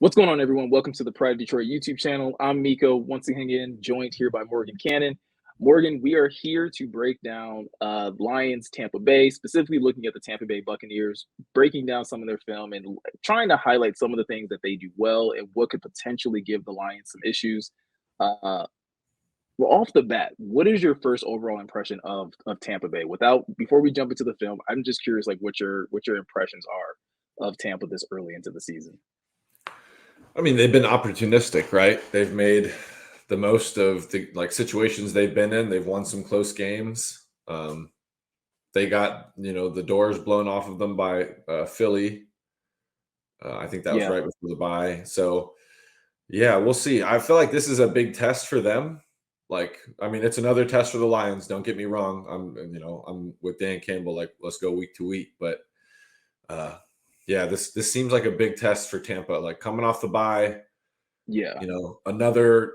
What's going on, everyone? Welcome to the Pride Detroit YouTube channel. I'm Miko, once again joined here by Morgan Cannon. Morgan, we are here to break down Lions Tampa Bay, specifically looking at the Tampa Bay Buccaneers, breaking down some of their film and trying to highlight some of the things that they do well and what could potentially give the Lions some issues. Uh, well, off the bat, what is your first overall impression of Tampa Bay? Before we jump into the film, I'm just curious, like what your impressions are of Tampa this early into the season. I mean, they've been opportunistic, right? They've made the most of the situations they've been in. They've won some close games. They got the doors blown off of them by Philly. I think that was Yeah. right before the bye. So yeah, we'll see. I feel like this is a big test for them. I mean, it's another test for the Lions. Don't get me wrong. I'm with Dan Campbell. Like, let's go week to week, but uh, yeah, this seems like a big test for Tampa. Like coming off the bye. Yeah, Another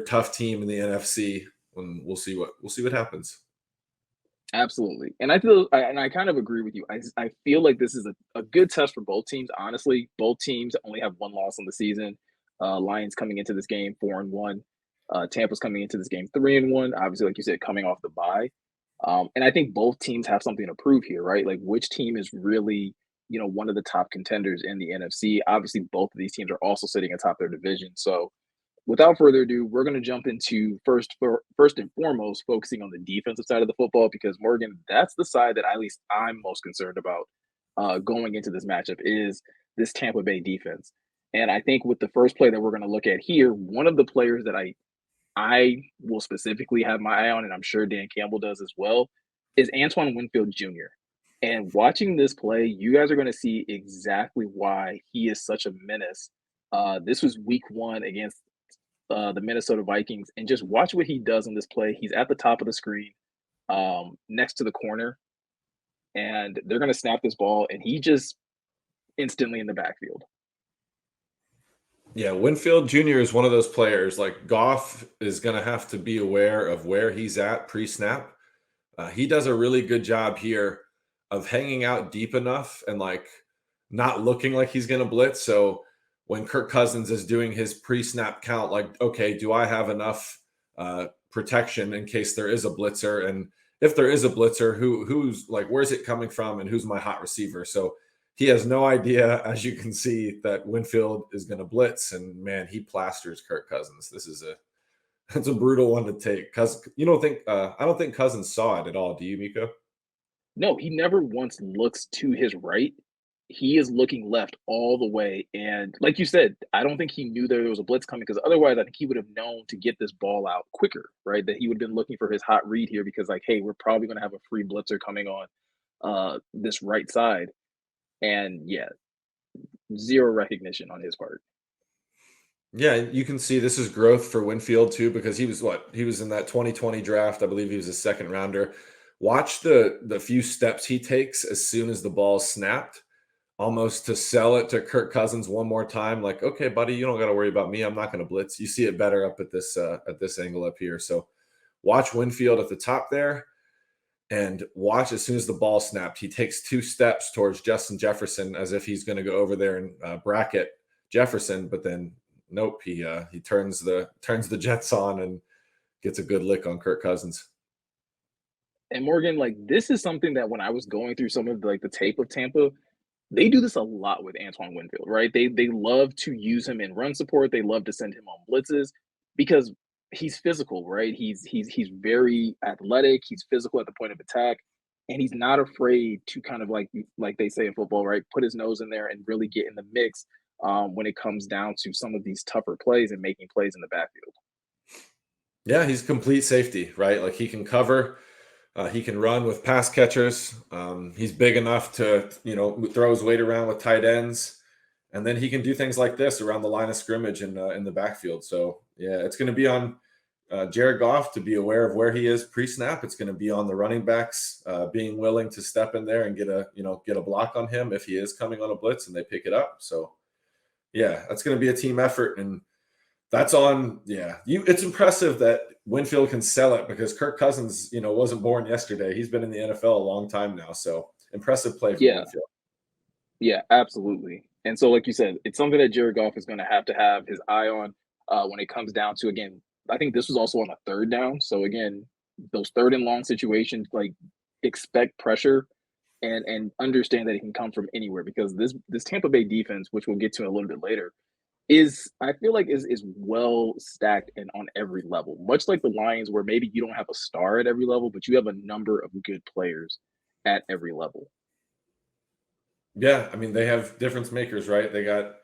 tough team in the NFC. And we'll see what happens. absolutely. And I kind of agree with you. I feel like this is a good test for both teams. Honestly, both teams only have one loss on the season. Lions coming into this game 4-1. Tampa's coming into this game 3-1. Obviously, like you said, coming off the bye. And I think both teams have something to prove here, right? Like which team is really, one of the top contenders in the NFC. Obviously, both of these teams are also sitting atop their division. So without further ado, we're going to jump into first and foremost focusing on the defensive side of the football because Morgan, that's the side that at least I'm most concerned about going into this matchup is this Tampa Bay defense. And I think with the first play that we're going to look at here, one of the players that I will specifically have my eye on, and I'm sure Dan Campbell does as well, is Antoine Winfield Jr. And watching this play, you guys are going to see exactly why he is such a menace. This was week one against the Minnesota Vikings, and just watch what he does on this play. He's at the top of the screen, next to the corner, and they're going to snap this ball, and he just instantly in the backfield. Yeah, Winfield Jr. is one of those players. Like Goff is going to have to be aware of where he's at pre-snap. He does a really good job here of hanging out deep enough and not looking like he's going to blitz. So when Kirk Cousins is doing his pre-snap count, like, okay, do I have enough protection in case there is a blitzer? And if there is a blitzer, who's like, where's it coming from and who's my hot receiver? So he has no idea, as you can see, that Winfield is going to blitz. And man, he plasters Kirk Cousins. It's a brutal one to take because I don't think Cousins saw it at all. Do you, Miko? No, he never once looks to his right. He is looking left all the way. And like you said, I don't think he knew there was a blitz coming because otherwise I think he would have known to get this ball out quicker, right? That he would have been looking for his hot read here because, like, hey, we're probably going to have a free blitzer coming on this right side. And yeah, zero recognition on his part. Yeah, you can see this is growth for Winfield too, because he was in that 2020 draft. I believe he was a second rounder. Watch the few steps he takes as soon as the ball's snapped, almost to sell it to Kirk Cousins one more time. Like, okay, buddy, you don't got to worry about me. I'm not going to blitz. You see it better up at this angle up here. So watch Winfield at the top there. And watch as soon as the ball snapped, he takes two steps towards Justin Jefferson as if he's going to go over there and bracket Jefferson, but then nope, he turns the Jets on and gets a good lick on Kirk Cousins. And Morgan, like this is something that when I was going through some of the tape of Tampa, they do this a lot with Antoine Winfield, right? They love to use him in run support. They love to send him on blitzes because he's physical, right? He's very athletic. He's physical at the point of attack, and he's not afraid to kind of like they say in football, right? Put his nose in there and really get in the mix when it comes down to some of these tougher plays and making plays in the backfield. Yeah, he's complete safety, right? Like he can cover. He can run with pass catchers. He's big enough to, throw his weight around with tight ends. And then he can do things like this around the line of scrimmage and in the backfield. So, yeah, it's going to be on Jared Goff to be aware of where he is pre-snap. It's going to be on the running backs being willing to step in there and get a block on him if he is coming on a blitz and they pick it up. So, yeah, that's going to be a team effort. And that's on, yeah. It's impressive that Winfield can sell it because Kirk Cousins, wasn't born yesterday. He's been in the NFL a long time now. So impressive play from Yeah, Winfield. yeah, absolutely. And so, like you said, it's something that Jared Goff is going to have his eye on when it comes down to, again, I think this was also on a third down. So again, those third and long situations, like expect pressure and understand that it can come from anywhere because this Tampa Bay defense, which we'll get to a little bit later, is I feel like is well stacked and on every level. Much like the Lions, where maybe you don't have a star at every level, but you have a number of good players at every level. Yeah, I mean, they have difference makers, right? They got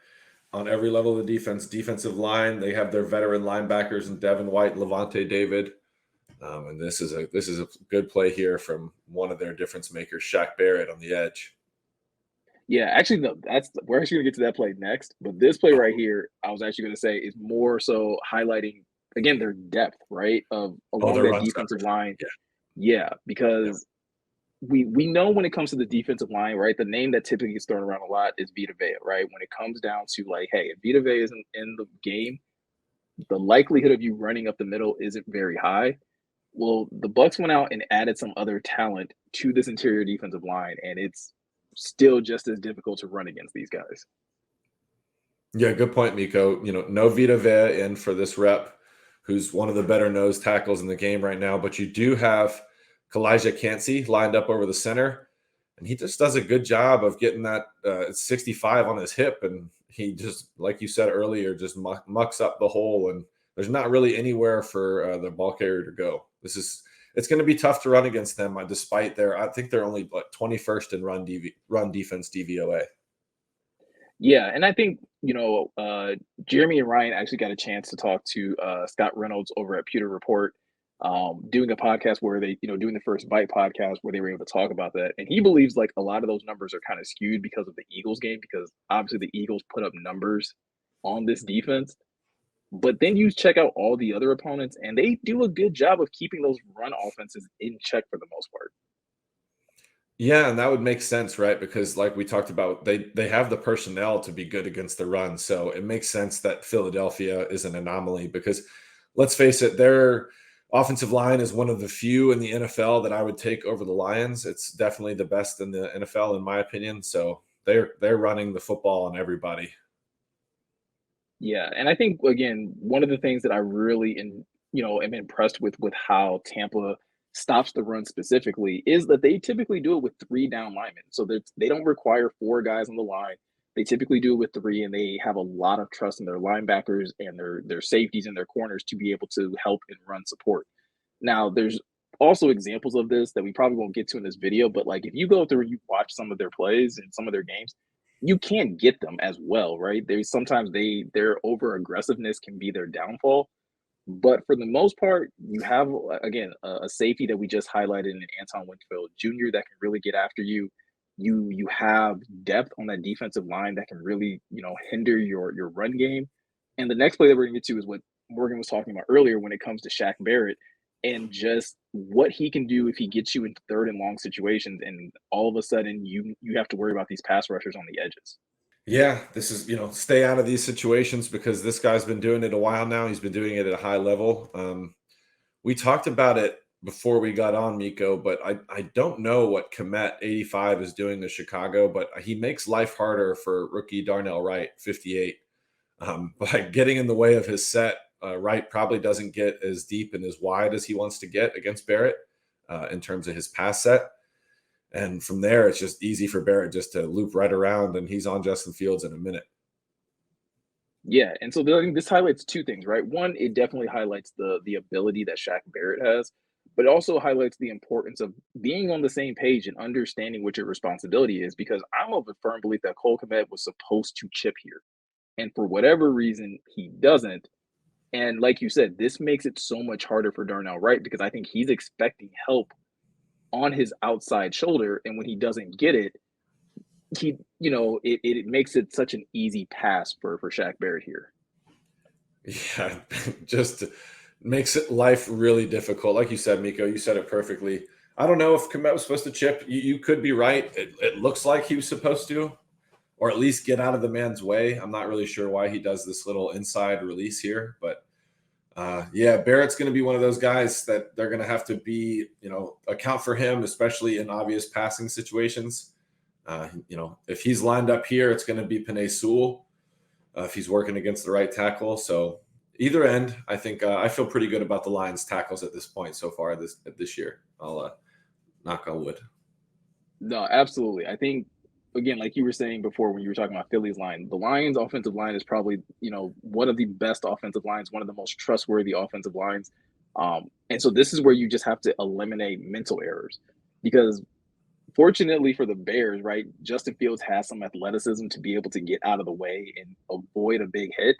on every level of the defense, defensive line. They have their veteran linebackers in Devin White, Levante David, and this is a good play here from one of their difference makers, Shaq Barrett on the edge. Yeah, actually, no, that's we're actually gonna get to that play next. But this play right Oh, here, I was actually gonna say is more so highlighting again their depth, right? Of oh, along their that run defensive stuffers. line. Yeah, Yeah, yeah. because we know when it comes to the defensive line, right? The name that typically gets thrown around a lot is Vita Vea, right? When it comes down to like, hey, if Vita Vea isn't in the game, the likelihood of you running up the middle isn't very high. Well, the Bucks went out and added some other talent to this interior defensive line, and it's still just as difficult to run against these guys. Yeah, good point, Miko. No Vita Vea in for this rep, who's one of the better nose tackles in the game right now. But you do have Kalijah Cansey lined up over the center, and he just does a good job of getting that 65 on his hip, and he just, like you said earlier, just mucks up the hole, and there's not really anywhere for the ball carrier to go. It's going to be tough to run against them, despite I think they're only 21st in run defense DVOA. Yeah, and I think, Jeremy and Ryan actually got a chance to talk to Scott Reynolds over at Pewter Report, doing a podcast where doing the first Bite podcast where they were able to talk about that. And he believes like a lot of those numbers are kind of skewed because of the Eagles game, because obviously the Eagles put up numbers on this defense. But then you check out all the other opponents, and they do a good job of keeping those run offenses in check for the most part. Yeah, and that would make sense, right? Because like we talked about, they have the personnel to be good against the run. So it makes sense that Philadelphia is an anomaly because let's face it, their offensive line is one of the few in the NFL that I would take over the Lions. It's definitely the best in the NFL in my opinion. So they're running the football on everybody. Yeah, and I think again, one of the things that I really am impressed with how Tampa stops the run specifically is that they typically do it with three down linemen. So that they don't require four guys on the line. They typically do it with three, and they have a lot of trust in their linebackers and their safeties and their corners to be able to help in run support. Now, there's also examples of this that we probably won't get to in this video, but like if you go through and you watch some of their plays and some of their games, you can't get them as well, right? There's sometimes their over aggressiveness can be their downfall. But for the most part, you have again a safety that we just highlighted in Antoine Winfield Jr. that can really get after you. You have depth on that defensive line that can really hinder your run game. And the next play that we're gonna get to is what Morgan was talking about earlier when it comes to Shaq Barrett and just what he can do if he gets you into third and long situations, and all of a sudden you have to worry about these pass rushers on the edges. Yeah, this is, stay out of these situations because this guy's been doing it a while now. He's been doing it at a high level. We talked about it before we got on, Miko, but I don't know what Komet 85 is doing to Chicago, but he makes life harder for rookie Darnell Wright 58 by getting in the way of his set. Wright probably doesn't get as deep and as wide as he wants to get against Barrett in terms of his pass set. And from there, it's just easy for Barrett just to loop right around, and he's on Justin Fields in a minute. Yeah, and so I think this highlights two things, right? One, it definitely highlights the ability that Shaq Barrett has, but it also highlights the importance of being on the same page and understanding what your responsibility is. Because I'm of a firm belief that Cole Kmet was supposed to chip here, and for whatever reason, he doesn't. And like you said, this makes it so much harder for Darnell Wright because I think he's expecting help on his outside shoulder, and when he doesn't get it, it makes it such an easy pass for Shaq Barrett here. Yeah, just makes it life really difficult. Like you said, Miko, you said it perfectly. I don't know if Komet was supposed to chip. You could be right. It looks like he was supposed to, or at least get out of the man's way. I'm not really sure why he does this little inside release here, but yeah, Barrett's going to be one of those guys that they're going to have to account for him, especially in obvious passing situations. If he's lined up here, it's going to be Penei Sewell if he's working against the right tackle. So either end, I think I feel pretty good about the Lions tackles at this point so far this year. I'll knock on wood. No, absolutely. I think again, like you were saying before when you were talking about Philly's line, the Lions offensive line is probably, one of the best offensive lines, one of the most trustworthy offensive lines. And so this is where you just have to eliminate mental errors because fortunately for the Bears, right, Justin Fields has some athleticism to be able to get out of the way and avoid a big hit.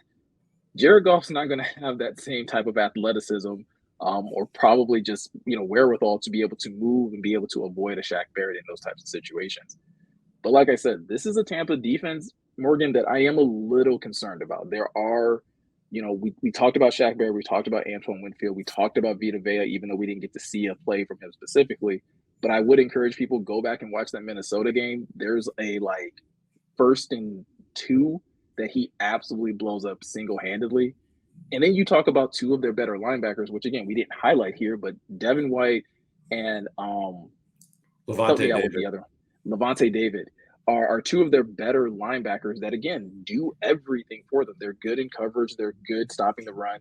Jared Goff's not going to have that same type of athleticism, or probably just wherewithal to be able to move and be able to avoid a Shaq Barrett in those types of situations. But like I said, this is a Tampa defense, Morgan, that I am a little concerned about. There are, we talked about Shaq Barrett, we talked about Antoine Winfield, we talked about Vita Vea, even though we didn't get to see a play from him specifically. But I would encourage people go back and watch that Minnesota game. There's a first and two that he absolutely blows up single-handedly. And then you talk about two of their better linebackers, which again we didn't highlight here, but Devin White and help Levante me out with David. the other Levante David are two of their better linebackers that again do everything for them. They're good in coverage, they're good stopping the run.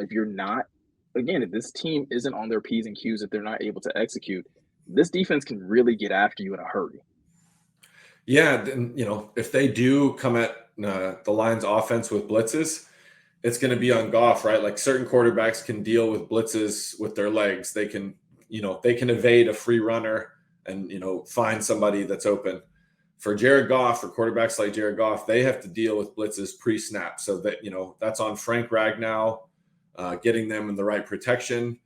If you're not, again, if this team isn't on their P's and Q's, if they're not able to execute, this defense can really get after you in a hurry. Yeah, then if they do come at the Lions offense with blitzes, it's going to be on Goff, right? Like certain quarterbacks can deal with blitzes with their legs. They can evade a free runner and find somebody that's open. For Jared Goff, for quarterbacks like Jared Goff, they have to deal with blitzes pre-snap. So that that's on Frank Ragnow, getting them in the right protection.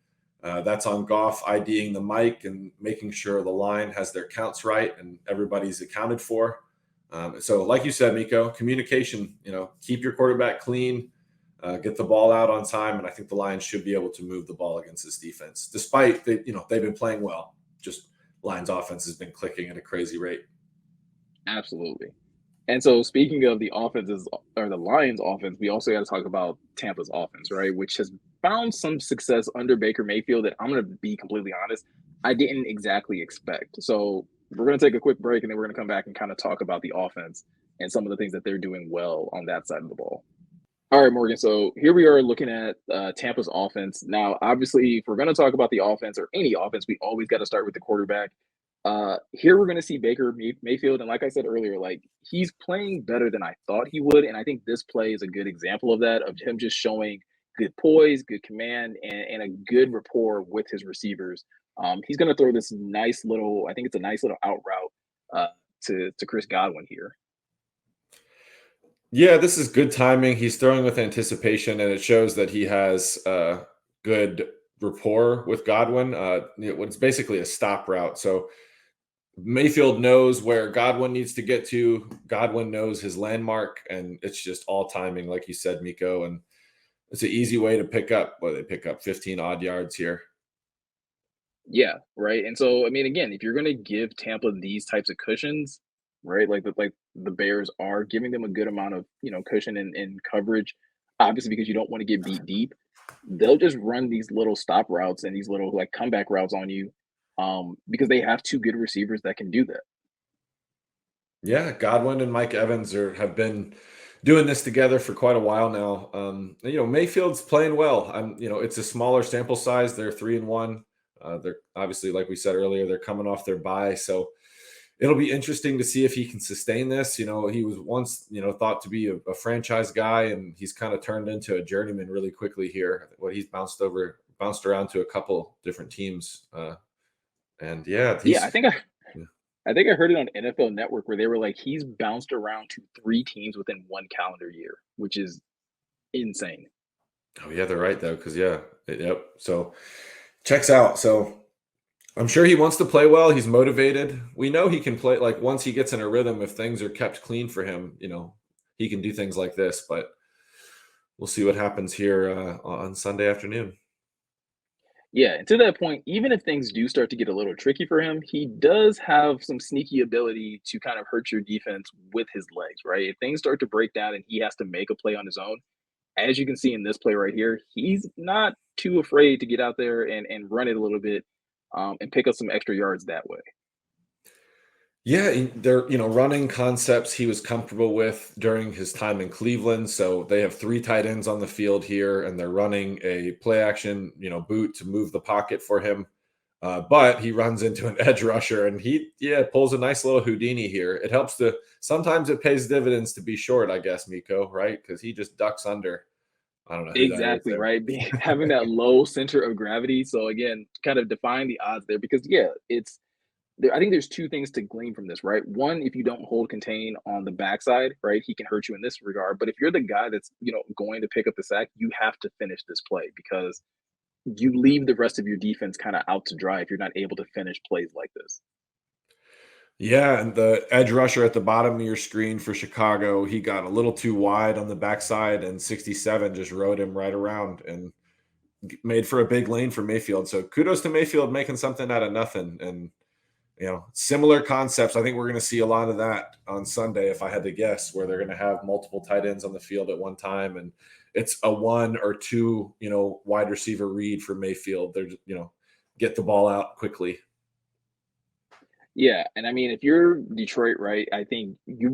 That's on Goff IDing the mic and making sure the line has their counts right and everybody's accounted for. So like you said, Miko, communication, keep your quarterback clean, get the ball out on time. And I think the Lions should be able to move the ball against this defense, despite they've been playing well. Just Lions offense has been clicking at a crazy rate. Absolutely. And so speaking of the offenses or the Lions offense, we also got to talk about Tampa's offense, right? Which has found some success under Baker Mayfield that I'm going to be completely honest, I didn't exactly expect. So we're going to take a quick break and then we're going to come back and kind of talk about the offense and some of the things that they're doing well on that side of the ball. All right, Morgan. So here we are looking at Tampa's offense. Now, obviously, if we're going to talk about the offense or any offense, we always got to start with the quarterback. Here we're going to see Baker Mayfield, and like I said earlier, he's playing better than I thought he would, and I think this play is a good example of that, of him just showing good poise, good command, and a good rapport with his receivers. He's going to throw this nice little, I think it's a nice little out route to Chris Godwin here. Yeah, this is good timing. He's throwing with anticipation, and it shows that he has good rapport with Godwin. It's basically a stop route. So Mayfield knows where Godwin needs to get to. Godwin knows his landmark, and it's just all timing, like you said, Miko. And it's an easy way to pick up. They pick up 15 odd yards here. Yeah, right. And so, I mean, again, if you're going to give Tampa these types of cushions, right, like the Bears are giving them a good amount of cushion and coverage, obviously because you don't want to get beat deep, they'll just run these little stop routes and these little comeback routes on you, because they have two good receivers that can do that. Yeah, Godwin and Mike Evans have been doing this together for quite a while now. Mayfield's playing well. It's a smaller sample size. They're 3-1. They're obviously, like we said earlier, they're coming off their bye, so it'll be interesting to see if he can sustain this. He was once, thought to be a franchise guy, and he's kind of turned into a journeyman really quickly here. He's bounced around to a couple different teams, and yeah, Yeah, I think I heard it on NFL Network where they were like he's bounced around to three teams within one calendar year, which is insane. Oh yeah, they're right though, because yep. So checks out. So I'm sure he wants to play well. He's motivated. We know he can play. Like once he gets in a rhythm, if things are kept clean for him, he can do things like this. But we'll see what happens here on Sunday afternoon. Yeah, and to that point, even if things do start to get a little tricky for him, he does have some sneaky ability to kind of hurt your defense with his legs, right? If things start to break down and he has to make a play on his own, as you can see in this play right here, he's not too afraid to get out there and run it a little bit, and pick up some extra yards that way. Yeah, they're running concepts he was comfortable with during his time in Cleveland. So they have three tight ends on the field here, and they're running a play action, boot to move the pocket for him. But he runs into an edge rusher, and he pulls a nice little Houdini here. It helps to sometimes it pays dividends to be short, I guess, Miko, right? Because he just ducks under. I don't know who that is Exactly, there. right? Having that low center of gravity. So again, kind of define the odds there because yeah, it's I think there's two things to glean from this, right? One, if you don't hold contain on the backside, right, he can hurt you in this regard. But if you're the guy that's going to pick up the sack, you have to finish this play because you leave the rest of your defense kind of out to dry if you're not able to finish plays like this. Yeah, and the edge rusher at the bottom of your screen for Chicago, he got a little too wide on the backside, and 67 just rode him right around and made for a big lane for Mayfield. So kudos to Mayfield making something out of nothing. And similar concepts. I think we're going to see a lot of that on Sunday, if I had to guess, where they're going to have multiple tight ends on the field at one time, and it's a one or two, wide receiver read for Mayfield. They're get the ball out quickly. Yeah, and I mean, if you're Detroit, right, I think you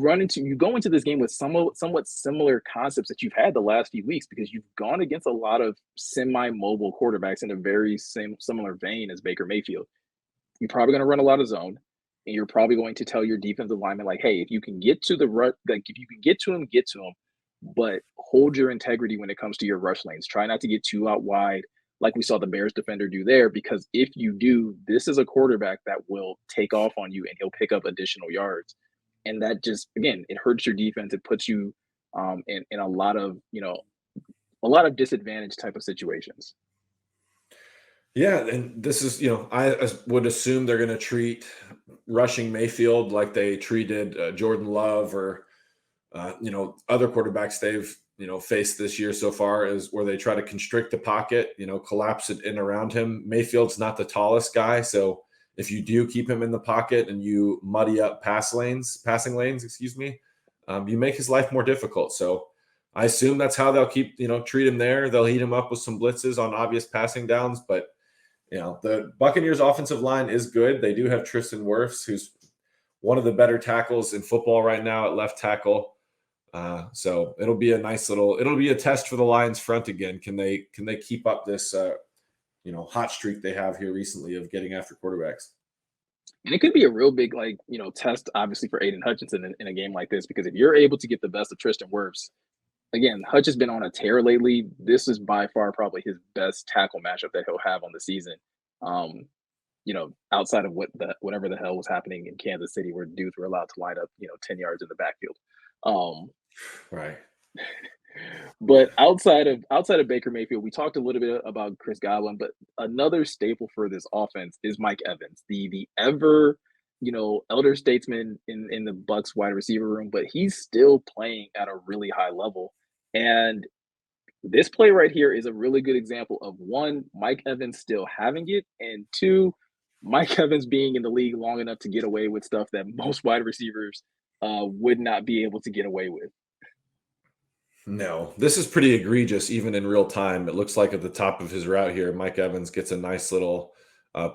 go into this game with somewhat similar concepts that you've had the last few weeks because you've gone against a lot of semi-mobile quarterbacks in a very same similar vein as Baker Mayfield. You're probably going to run a lot of zone, and you're probably going to tell your defensive lineman like, "Hey, if you can get to the run, like if you can get to him, but hold your integrity when it comes to your rush lanes. Try not to get too out wide, like we saw the Bears defender do there, because if you do, this is a quarterback that will take off on you and he'll pick up additional yards, and that just again, it hurts your defense. It puts you in a lot of a lot of disadvantage type of situations. Yeah, and this is, would assume they're going to treat rushing Mayfield like they treated Jordan Love or other quarterbacks they've faced this year so far, is where they try to constrict the pocket, collapse it in around him. Mayfield's not the tallest guy, so if you do keep him in the pocket and you muddy up passing lanes, excuse me, you make his life more difficult. So I assume that's how they'll keep treat him there. They'll heat him up with some blitzes on obvious passing downs, but the Buccaneers offensive line is good. They do have Tristan Wirfs, who's one of the better tackles in football right now at left tackle. So it'll be a test for the Lions front again. Can they keep up this hot streak they have here recently of getting after quarterbacks? And it could be a real big, test, obviously, for Aiden Hutchinson in a game like this, because if you're able to get the best of Tristan Wirfs, again, Hutch has been on a tear lately. This is by far probably his best tackle matchup that he'll have on the season. Um, outside of whatever the hell was happening in Kansas City, where dudes were allowed to line up, 10 yards in the backfield. Um, Right. but outside of Baker Mayfield, we talked a little bit about Chris Godwin, but another staple for this offense is Mike Evans, the ever elder statesman in the Bucks wide receiver room, but he's still playing at a really high level. And this play right here is a really good example of one, Mike Evans still having it, and two, Mike Evans being in the league long enough to get away with stuff that most wide receivers would not be able to get away with. No, this is pretty egregious, even in real time. It looks like at the top of his route here, Mike Evans gets a nice little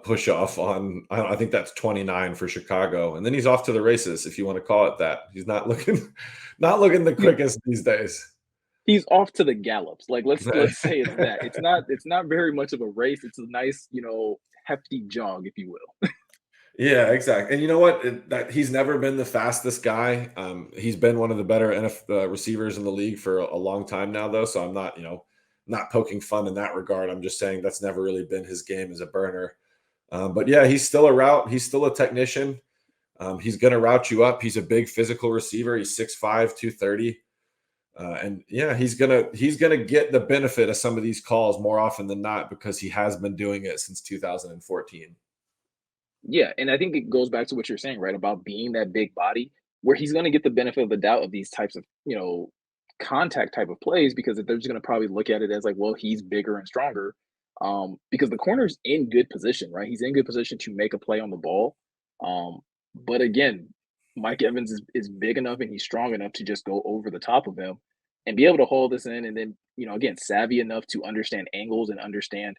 push off on, I think that's 29 for Chicago. And then he's off to the races, if you want to call it that. He's not looking, not looking the quickest these days. He's off to the gallops. Like let's say it's that. It's not very much of a race. It's a nice, hefty jog, if you will. Yeah, exactly. And you know what? That he's never been the fastest guy. He's been one of the better receivers in the league for a long time now, though. So I'm not, not poking fun in that regard. I'm just saying that's never really been his game as a burner. But yeah, he's still a route. He's still a technician. He's going to route you up. He's a big physical receiver. He's 6'5", 230. And yeah, he's gonna get the benefit of some of these calls more often than not because he has been doing it since 2014. Yeah, and I think it goes back to what you're saying, right? About being that big body, where he's going to get the benefit of the doubt of these types of, contact type of plays because they're just going to probably look at it as like, well, he's bigger and stronger. Because the corner's in good position, right? He's in good position to make a play on the ball. But again, Mike Evans is big enough and he's strong enough to just go over the top of him and be able to hold this in and then, again, savvy enough to understand angles and understand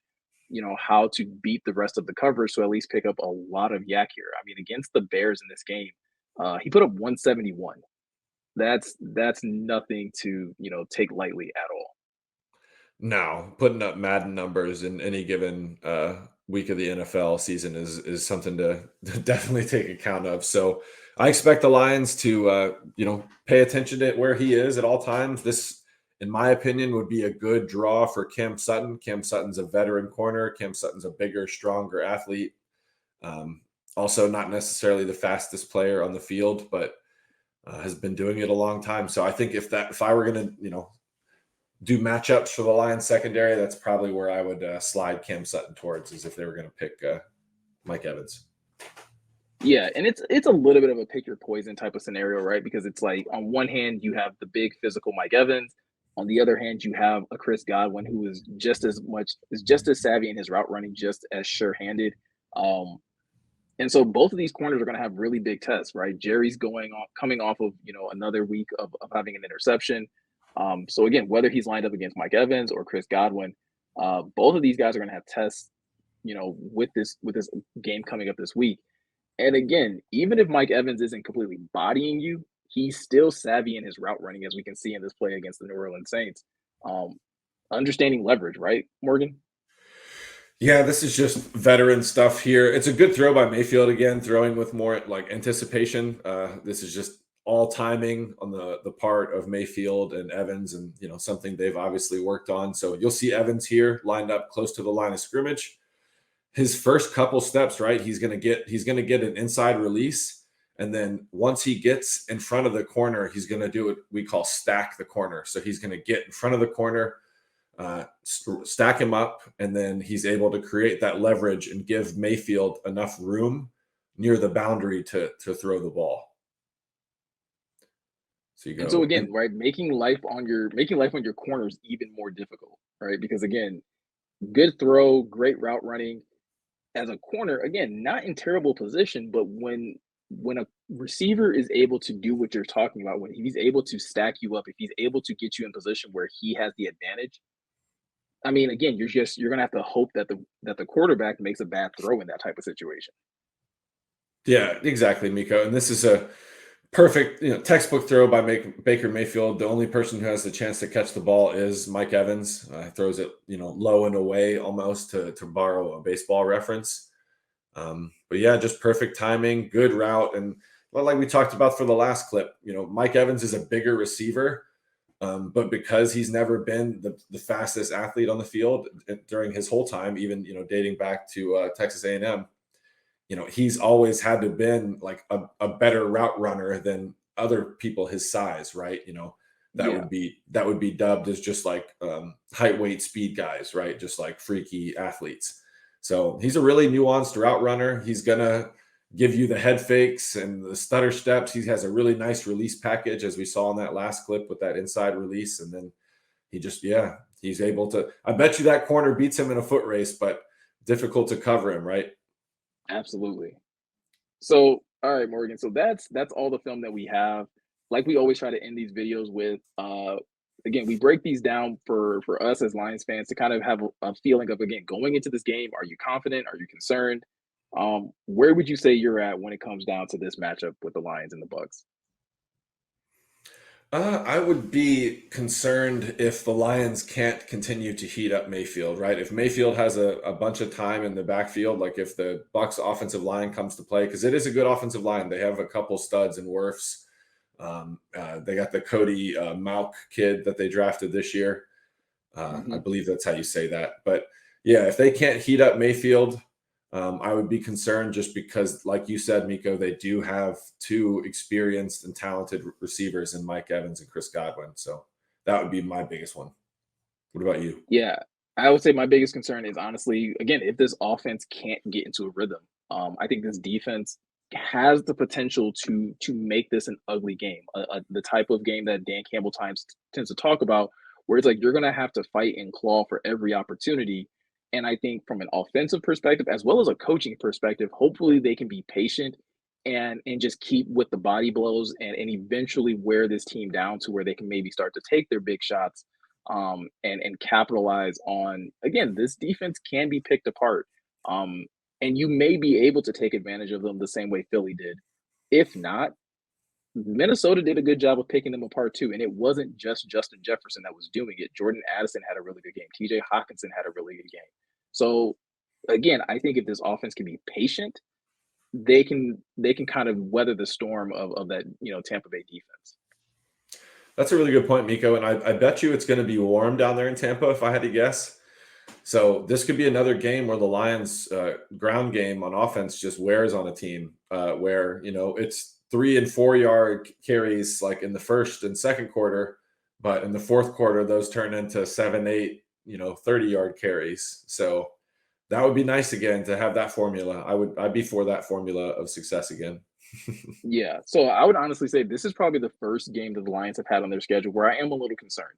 how to beat the rest of the coverage to at least pick up a lot of yak here. I mean, against the Bears in this game, He put up 171. That's nothing to take lightly at all. No, putting up Madden numbers in any given week of the NFL season is something to definitely take account of. So I expect the Lions to pay attention to where he is at all times. This, in my opinion, would be a good draw for Cam Sutton. Cam Sutton's a veteran corner. Cam Sutton's a bigger, stronger athlete. Um, Also, not necessarily the fastest player on the field, but has been doing it a long time. So I think if I were going to do matchups for the Lions secondary, that's probably where I would slide Cam Sutton towards, is if they were going to pick Mike Evans. Yeah, and it's a little bit of a pick your poison type of scenario, right? Because it's like on one hand you have the big physical Mike Evans, on the other hand you have a Chris Godwin who is just as savvy in his route running, just as sure-handed. Um, and so both of these corners are going to have really big tests, right? Jerry's coming off of another week of having an interception. So again, whether he's lined up against Mike Evans or Chris Godwin, both of these guys are going to have tests, with this game coming up this week. And again, even if Mike Evans isn't completely bodying you, he's still savvy in his route running, as we can see in this play against the New Orleans Saints. Um, Understanding leverage, right, Morgan? Yeah, this is just veteran stuff here. It's a good throw by Mayfield again, throwing with more like anticipation. This is just all timing on the part of Mayfield and Evans, and something they've obviously worked on. So you'll see Evans here lined up close to the line of scrimmage. His first couple steps, right? He's gonna get an inside release, and then once he gets in front of the corner, he's gonna do what we call stack the corner. So he's gonna get in front of the corner, stack him up, and then he's able to create that leverage and give Mayfield enough room near the boundary to throw the ball. So you And so go, again, and right, making life on your corners even more difficult, right? Because again, good throw, great route running as a corner. Again, not in terrible position, but when a receiver is able to do what you're talking about, when he's able to stack you up, if he's able to get you in position where he has the advantage, I mean, again, you're gonna have to hope that the quarterback makes a bad throw in that type of situation. yeah, exactly, Miko. And this is a perfect, textbook throw by Baker Mayfield. The only person who has the chance to catch the ball is Mike Evans. Throws it, low and away almost, to borrow a baseball reference. But yeah, just perfect timing, good route, and well, like we talked about for the last clip, Mike Evans is a bigger receiver, but because he's never been the fastest athlete on the field during his whole time, even dating back to Texas A&M, he's always had to been like a better route runner than other people his size, right? Yeah. That would be dubbed as just like height, weight, speed guys, right? Just like freaky athletes. So he's a really nuanced route runner. He's gonna give you the head fakes and the stutter steps. He has a really nice release package, as we saw in that last clip with that inside release. And then he's able to. I bet you that corner beats him in a foot race, but difficult to cover him, right? Absolutely. So, all right, Morgan. So that's all the film that we have. Like we always try to end these videos with, again, we break these down for us as Lions fans to kind of have a feeling of, again, going into this game. Are you confident? Are you concerned? Where would you say you're at when it comes down to this matchup with the Lions and the Bucks? I would be concerned if the Lions can't continue to heat up Mayfield, right? If Mayfield has a bunch of time in the backfield, like if the Bucks offensive line comes to play, because it is a good offensive line. They have a couple studs and Wirfs. They got the Cody Mauk kid that they drafted this year. I Hmm. believe that's how you say that. But yeah, if they can't heat up Mayfield, I would be concerned, just because, like you said, Miko, they do have two experienced and talented receivers in Mike Evans and Chris Godwin. So that would be my biggest one. What about you? Yeah, I would say my biggest concern is honestly, again, if this offense can't get into a rhythm, I think this defense has the potential to make this an ugly game, the type of game that Dan Campbell times tends to talk about, where it's like you're going to have to fight and claw for every opportunity. And I think from an offensive perspective, as well as a coaching perspective, hopefully they can be patient and just keep with the body blows and eventually wear this team down to where they can maybe start to take their big shots, and capitalize on, again, this defense can be picked apart, and you may be able to take advantage of them the same way Philly did. If not, Minnesota did a good job of picking them apart too, and it wasn't just Justin Jefferson that was doing it. Jordan Addison had a really good game. TJ Hawkinson had a really good game. So again, I think if this offense can be patient, they can kind of weather the storm of that, Tampa Bay defense. That's a really good point, Miko. And I bet you it's going to be warm down there in Tampa, if I had to guess. So this could be another game where the Lions' ground game on offense just wears on a team, where it's 3 and 4 yard carries like in the first and second quarter, but in the fourth quarter those turn into 7, 8, 30-yard carries. So that would be nice again to have that formula. I'd be for that formula of success again. Yeah, so I would honestly say this is probably the first game that the Lions have had on their schedule where I am a little concerned,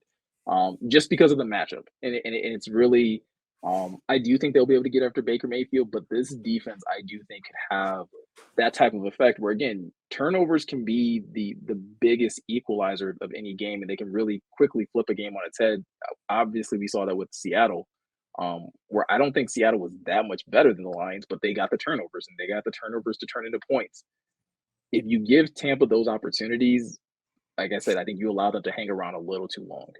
just because of the matchup, and it's really, I do think they'll be able to get after Baker Mayfield, but this defense I do think could have that type of effect where again turnovers can be the biggest equalizer of any game, and they can really quickly flip a game on its head. Obviously, we saw that with Seattle. Where I don't think Seattle was that much better than the Lions, but they got the turnovers and they got the turnovers to turn into points. If you give Tampa those opportunities, like I said, I think you allow them to hang around a little too long.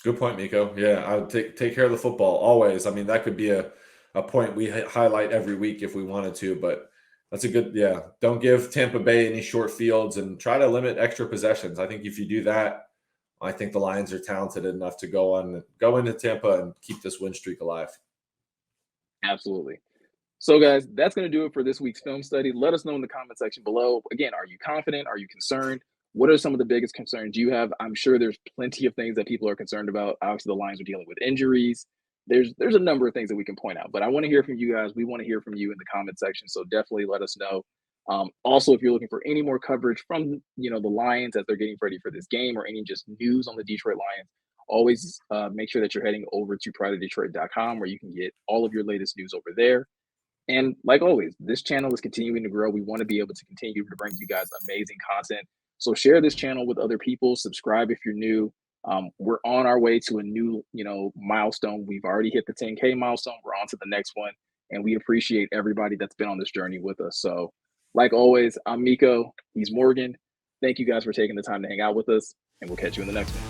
Good point, Miko. Yeah, I would take care of the football always. I mean, that could be a point we highlight every week if we wanted to, but that's a good, yeah. Don't give Tampa Bay any short fields and try to limit extra possessions. I think if you do that, I think the Lions are talented enough to go into Tampa and keep this win streak alive. Absolutely. So, guys, that's going to do it for this week's film study. Let us know in the comment section below. Again, are you confident? Are you concerned? What are some of the biggest concerns you have? I'm sure there's plenty of things that people are concerned about. Obviously, the Lions are dealing with injuries. There's a number of things that we can point out, but I want to hear from you guys. We want to hear from you in the comment section. So definitely let us know. Also, if you're looking for any more coverage from the Lions as they're getting ready for this game, or any just news on the Detroit Lions, always make sure that you're heading over to prideofdetroit.com where you can get all of your latest news over there. And like always, this channel is continuing to grow. We want to be able to continue to bring you guys amazing content. So share this channel with other people. Subscribe if you're new. We're on our way to a new, milestone. We've already hit the 10K milestone. We're on to the next one. And we appreciate everybody that's been on this journey with us. So like always, I'm Miko. He's Morgan. Thank you guys for taking the time to hang out with us. And we'll catch you in the next one.